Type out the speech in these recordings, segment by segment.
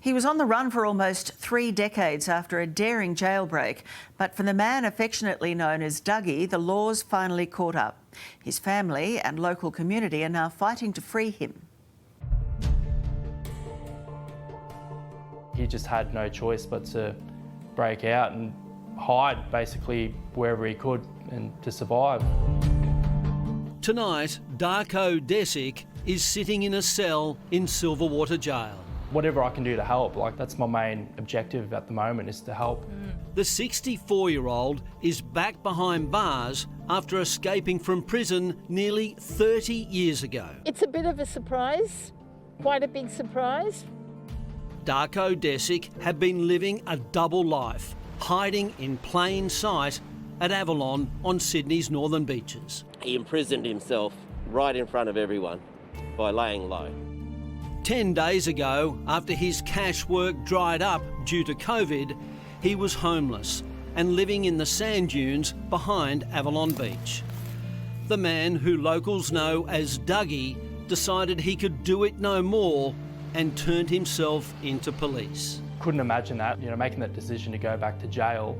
He was on the run for almost 3 decades after a daring jailbreak, but for the man affectionately known as Dougie, the laws finally caught up. His family and local community are now fighting to free him. He just had no choice but to break out and hide basically wherever he could and to survive. Tonight, Darko Desic is sitting in a cell in Silverwater Jail. Whatever I can do to help, that's my main objective at the moment, is to help. The 64-year-old is back behind bars after escaping from prison nearly 30 years ago. It's a bit of a surprise, quite a big surprise. Darko Desic had been living a double life, hiding in plain sight at Avalon on Sydney's northern beaches. He imprisoned himself right in front of everyone by laying low. 10 days ago, after his cash work dried up due to COVID, he was homeless and living in the sand dunes behind Avalon Beach. The man, who locals know as Dougie, decided he could do it no more and turned himself into police. Couldn't imagine that. Making that decision to go back to jail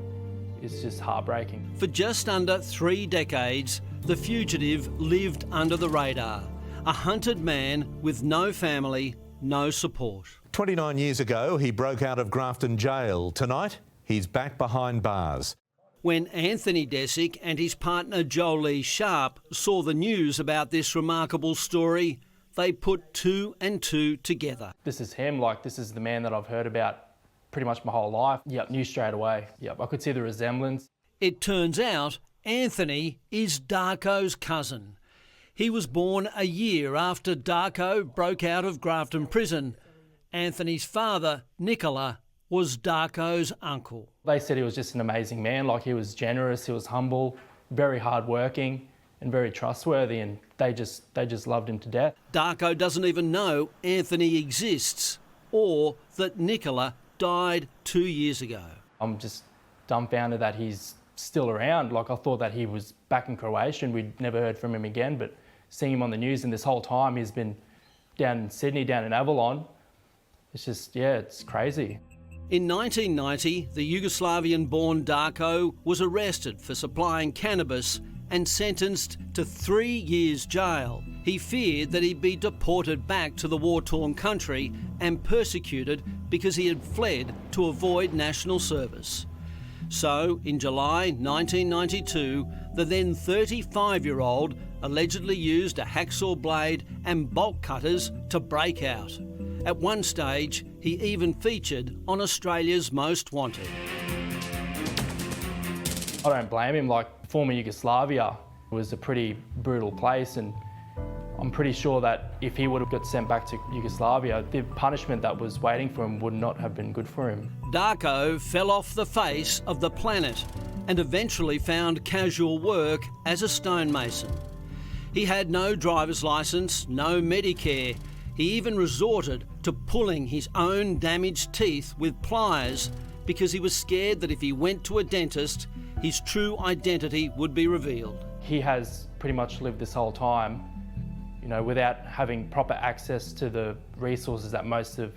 is just heartbreaking. For just under 3 decades, the fugitive lived under the radar, a hunted man with no family, no support. 29 years ago, he broke out of Grafton Jail. Tonight, he's back behind bars. When Anthony Desic and his partner Jolie Sharp saw the news about this remarkable story, they put 2 and 2 together. This is him, this is the man that I've heard about pretty much my whole life. Yep, knew straight away. Yep, I could see the resemblance. It turns out Anthony is Darko's cousin. He was born a year after Darko broke out of Grafton Prison. Anthony's father, Nicola, was Darko's uncle. They said he was just an amazing man. He was generous, he was humble, very hardworking and very trustworthy, and they just loved him to death. Darko doesn't even know Anthony exists or that Nicola died 2 years ago. I'm just dumbfounded that he's still around. I thought that he was back in Croatia and we'd never heard from him again, but seeing him on the news, and this whole time he's been down in Sydney, down in Avalon, it's just, it's crazy. In 1990, the Yugoslavian-born Darko was arrested for supplying cannabis and sentenced to 3 years jail. He feared that he'd be deported back to the war-torn country and persecuted because he had fled to avoid national service. So, in July 1992, the then 35-year-old allegedly used a hacksaw blade and bolt cutters to break out. At one stage, he even featured on Australia's Most Wanted. I don't blame him. Former Yugoslavia was a pretty brutal place, and I'm pretty sure that if he would have got sent back to Yugoslavia, the punishment that was waiting for him would not have been good for him. Darko fell off the face of the planet and eventually found casual work as a stonemason. He had no driver's licence, no Medicare. He even resorted to pulling his own damaged teeth with pliers because he was scared that if he went to a dentist, his true identity would be revealed. He has pretty much lived this whole time, without having proper access to the resources that most of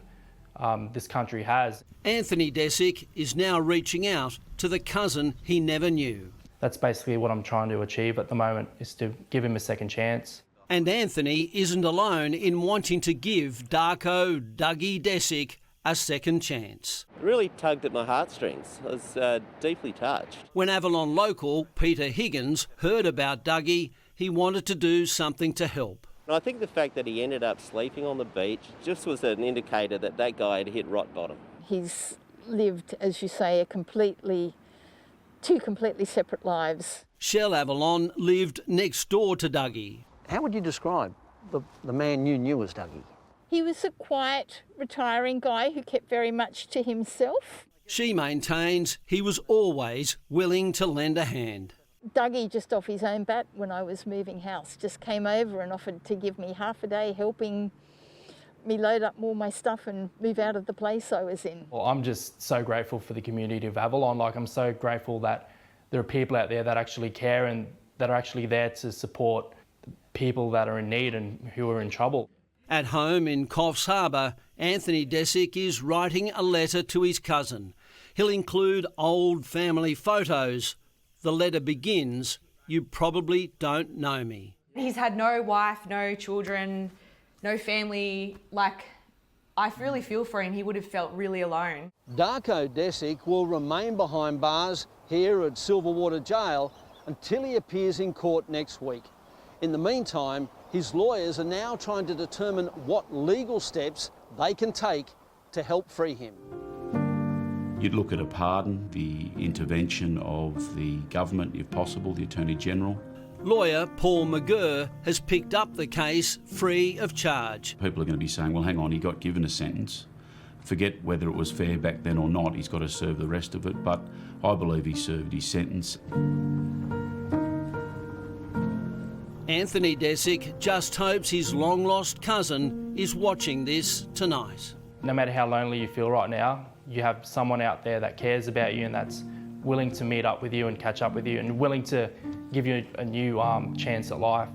this country has. Anthony Desic is now reaching out to the cousin he never knew. That's basically what I'm trying to achieve at the moment, is to give him a second chance. And Anthony isn't alone in wanting to give Darko Dougie Desic a second chance. It really tugged at my heartstrings. I was deeply touched. When Avalon local Peter Higgins heard about Dougie, he wanted to do something to help. And I think the fact that he ended up sleeping on the beach just was an indicator that that guy had hit rock bottom. He's lived, as you say, two completely separate lives. Shell Avalon lived next door to Dougie. How would you describe the man you knew as Dougie? He was a quiet, retiring guy who kept very much to himself. She maintains he was always willing to lend a hand. Dougie, just off his own bat, when I was moving house, just came over and offered to give me half a day helping me load up all my stuff and move out of the place I was in. Well, I'm just so grateful for the community of Avalon. I'm so grateful that there are people out there that actually care and that are actually there to support people that are in need and who are in trouble. At home in Coffs Harbour, Anthony Desick is writing a letter to his cousin. He'll include old family photos. The letter begins, "You probably don't know me." He's had no wife, no children, no family. Like, I really feel for him. He would have felt really alone. Darko Desick will remain behind bars here at Silverwater Jail until he appears in court next week. In the meantime, his lawyers are now trying to determine what legal steps they can take to help free him. You'd look at a pardon, the intervention of the government, if possible, the Attorney-General. Lawyer Paul McGurr has picked up the case free of charge. People are going to be saying, well, hang on, he got given a sentence. Forget whether it was fair back then or not, he's got to serve the rest of it, but I believe he served his sentence. Anthony Desick just hopes his long-lost cousin is watching this tonight. No matter how lonely you feel right now, you have someone out there that cares about you and that's willing to meet up with you and catch up with you and willing to give you a new chance at life.